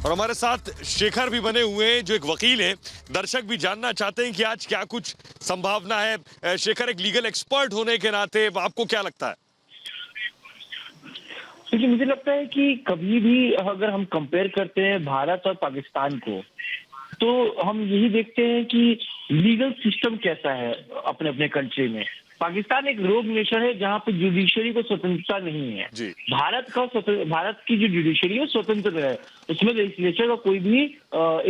और हमारे साथ शेखर भी बने हुए हैं जो एक वकील है। दर्शक भी जानना चाहते हैं कि आज क्या कुछ संभावना है। शेखर, एक लीगल एक्सपर्ट होने के नाते आपको क्या लगता है? देखिए, मुझे लगता है कि कभी भी अगर हम कंपेयर करते हैं भारत और पाकिस्तान को, तो हम यही देखते हैं कि लीगल सिस्टम कैसा है अपने अपने कंट्री में। पाकिस्तान एक रोग नेशन है जहां पे जुडिशरी को स्वतंत्रता नहीं है। जी। भारत की जो जुडिशरी है स्वतंत्र है, उसमें लेजिस्लेचर का कोई भी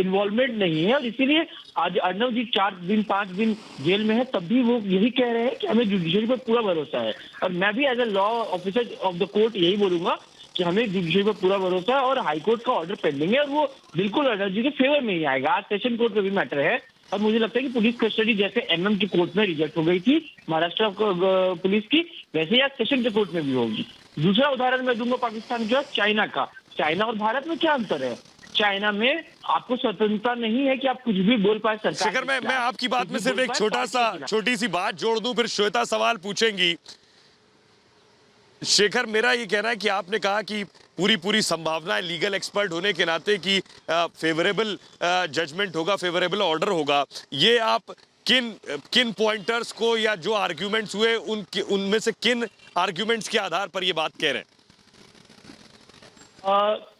इन्वॉल्वमेंट नहीं है। और इसीलिए आज अर्नब जी 4 दिन 5 दिन जेल में है, तब भी वो यही कह रहे हैं कि हमें जुडिशरी पर पूरा भरोसा है। और मैं भी as a law officer of the court यही बोलूंगा कि हमें जुडिशरी पर पूरा भरोसा है और हाईकोर्ट का ऑर्डर पेंडिंग है और वो बिल्कुल अर्नब जी के फेवर में ही आएगा। आज सेशन कोर्ट में भी मैटर है और मुझे लगता है कि पुलिस कस्टडी जैसे एमएम की कोर्ट में रिजेक्ट हो गई थी महाराष्ट्र पुलिस की, वैसे ही आज सेशन के कोर्ट में भी होगी। दूसरा उदाहरण मैं दूंगा पाकिस्तान के चाइना का। चाइना और भारत में क्या अंतर है? चाइना में आपको स्वतंत्रता नहीं है कि आप कुछ भी बोल पाए सरकार। शेखर, मैं आपकी बात में सिर्फ एक छोटी सी बात जोड़ दूं, फिर श्वेता सवाल पूछेंगी। शेखर, मेरा ये कहना है कि आपने कहा कि पूरी संभावना लीगल एक्सपर्ट होने के नाते कि फेवरेबल जजमेंट होगा, फेवरेबल ऑर्डर होगा। ये आप किन पॉइंटर्स को या जो आर्ग्यूमेंट्स हुए उनमें से किन आर्ग्यूमेंट्स के आधार पर ये बात कह रहे हैं?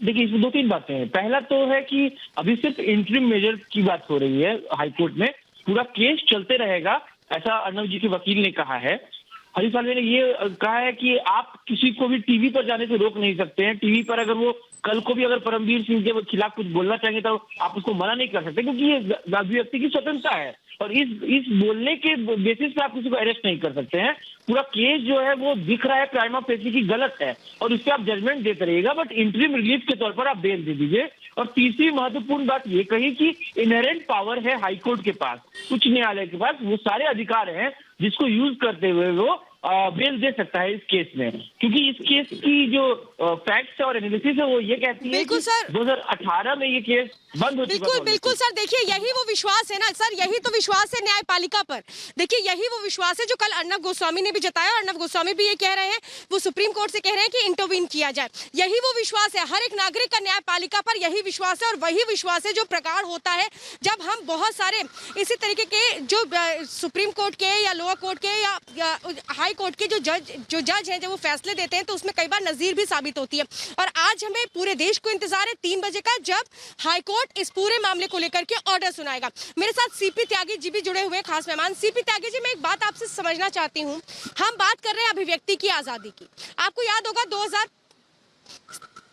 देखिए, इसमें 2-3 बातें हैं। पहला तो है कि अभी सिर्फ इंटरिम मेजर की बात हो रही है हाईकोर्ट में, पूरा केस चलते रहेगा, ऐसा अर्नब जी के वकील ने कहा है। हरीश साल्वे ने ये कहा है कि आप किसी को भी टीवी पर जाने से रोक नहीं सकते हैं। टीवी पर अगर वो कल को भी अगर परमवीर सिंह के खिलाफ कुछ बोलना चाहेंगे तो आप उसको मना नहीं कर सकते, क्योंकि ये अभिव्यक्ति की स्वतंत्रता है और इस बोलने के बेसिस पे आप किसी को अरेस्ट नहीं कर सकते हैं। पूरा केस जो है वो दिख रहा है प्राइमा फेसी की गलत है और इससे आप जजमेंट देते रहिएगा, बट इंटरिम रिलीफ के तौर पर आप बेल दे दीजिए। और तीसरी महत्वपूर्ण बात ये कही कि इनहेरेंट पावर है हाईकोर्ट के पास, उच्च न्यायालय के पास वो सारे अधिकार हैं जिसको यूज करते हुए वो बेल दे सकता है इस केस में, क्योंकि इस केस की जो फैक्ट्स और एनालिसिस है वो ये कहती है कि 2018 में ये केस बंद हो चुका था। बिल्कुल सर, देखिए यही वो विश्वास है ना सर, यही तो विश्वास है न्यायपालिका पर। देखिए यही वो विश्वास है जो कल अर्नब गोस्वामी ने भी जताया। अर्नब गोस्वामी भी ये कह रहे हैं, वो सुप्रीम कोर्ट से कह रहे हैं कि इंटरवीन किया जाए। यही वो विश्वास है, हर एक नागरिक का न्यायपालिका पर यही विश्वास है। और वही विश्वास है जो प्रकार होता है जब हम बहुत सारे इसी तरीके के जो सुप्रीम कोर्ट के या लोअर कोर्ट के या हाई कोर्ट के जो जज हैं, जब वो फैसले देते हैं तो उसमें कई बार नजीर भी साबित होती है। और आज हमें पूरे देश को इंतजार है 3 बजे का, जब हाई कोर्ट इस पूरे मामले को लेकर के ऑर्डर सुनाएगा। मेरे साथ सीपी त्यागी जी भी जुड़े हुए खास मेहमान। सीपी त्यागी जी, मैं एक बात आपसे समझना चाहती हूँ। हम बात कर रहे हैं अभिव्यक्ति की आजादी की। आपको याद होगा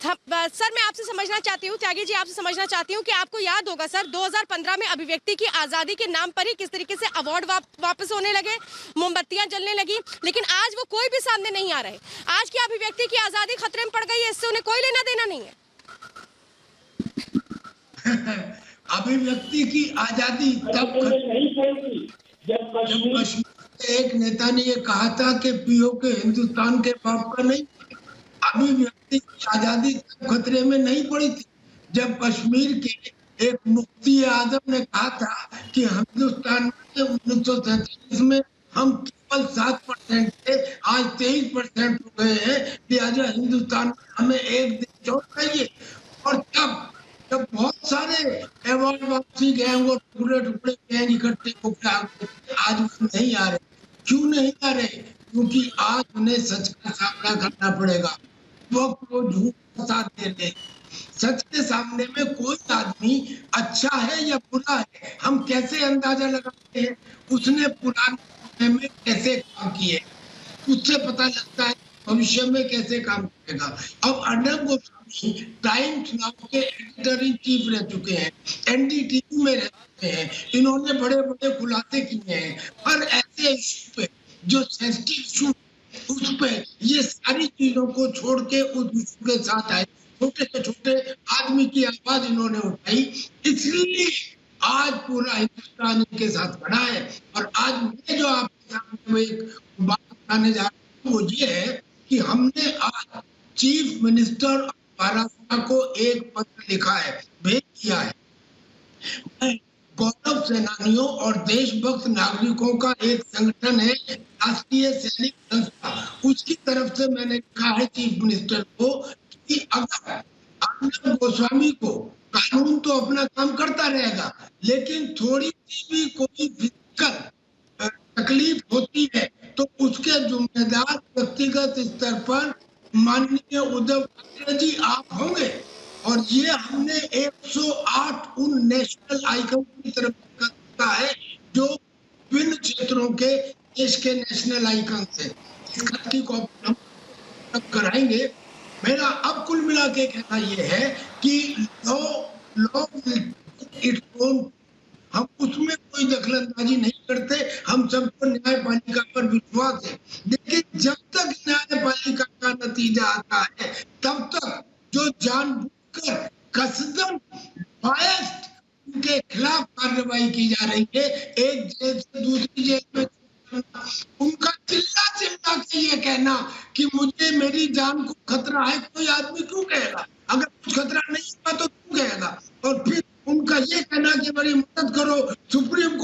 सर, मैं आपसे समझना चाहती हूँ, त्यागी जी आपसे समझना चाहती हूँ कि आपको याद होगा सर 2015 में अभिव्यक्ति की आजादी के नाम पर ही किस तरीके से अवार्ड वापस होने लगे, मोमबत्तियां जलने लगी, लेकिन आज वो कोई भी सामने नहीं आ रहे। आज की अभिव्यक्ति की आजादी खतरे में पड़ गई है, इससे उन्हें कोई लेना देना नहीं है। अभिव्यक्ति की आजादी तब जब कश्मीर के एक नेता ने ये कहा था कि पीओके हिंदुस्तान के बाप का नहीं। अभिव्यक्ति की आजादी तब खतरे में नहीं पड़ी थी जब कश्मीर के एक मुफ्ती आजम ने कहा था कि हिंदुस्तान में 1947 में हम केवल 7% थे, आज 23% हो गए हैं, लिहाजा हिंदुस्तान में हमें एक देश और चाहिए। और जब बहुत सारे अवार्ड वापसी गए, वो टुकड़े गए, इकट्ठे होकर आज वो नहीं आ रहे। क्यों नहीं आ रहे? क्योंकि आज उन्हें सच का सामना करना पड़ेगा। वक्त को झूठ का साथ देते, सच के सामने में कोई आदमी अच्छा है या बुरा है हम कैसे अंदाजा लगाते हैं? उसने पुराने समय में कैसे काम किए उससे पता लगता है भविष्य में कैसे काम करेगा। अब अर्नब गोस्वामी टाइम्स नाउ के एडिटर इन चीफ रह चुके हैं, एनडीटीवी में रह चुके हैं। इन्होंने बड़े बड़े खुलासे किए हैं हर ऐसे इशू पे जो सेंसिटिव इशू, उस पे ये सारी चीजों को छोड़ के उस इशू के साथ आए। छोटे से छोटे आदमी की आवाज इन्होंने उठाई, इसलिए आज पूरा हिंदुस्तान इनके साथ खड़ा है। और आज मैं जो आपके सामने एक बात बताने जा रहा हूँ वो ये है कि हमने आज चीफ मिनिस्टर महाराष्ट्र को एक पत्र लिखा है, भेज दिया है। गौरव सेनानियों और देशभक्त नागरिकों का एक संगठन है राष्ट्रीय सैनिक संस्था, उसकी तरफ से मैंने कहा है चीफ मिनिस्टर को कि अगर अर्नब गोस्वामी को कानून तो अपना काम करता रहेगा, लेकिन थोड़ी सी भी कोई फिजिकल तकलीफ होती है तो उसके जिम्मेदार व्यक्तिगत स्तर पर माननीय उद्धव ठाकरे जी आप होंगे। और ये हमने 108 उन नेशनल आइकन की तरफ करता है जो विभिन्न क्षेत्रों के देश के नेशनल आइकन से इस खत की कॉपी हम कराएंगे। मेरा अब कुल मिला के कहना यह है कि लॉ इट्स ओन, हम उसमें कोई दखलंदाजी नहीं करते, हम सबको न्यायपालिका पर विश्वास है। लेकिन जब तक न्यायपालिका का नतीजा आता है तब तक जो जानबूझकर कसदन बायस्ड उनके खिलाफ कार्रवाई की जा रही है, एक जेल से दूसरी जेल में उनका चिल्ला चिल्ला के ये कहना कि मुझे मेरी जान को खतरा है, कोई आदमी क्यों कहेगा? अगर कुछ खतरा नहीं हुआ तो क्यों कहेगा? और फिर उनका ये कहना कि बड़ी मदद करो, सुप्रीम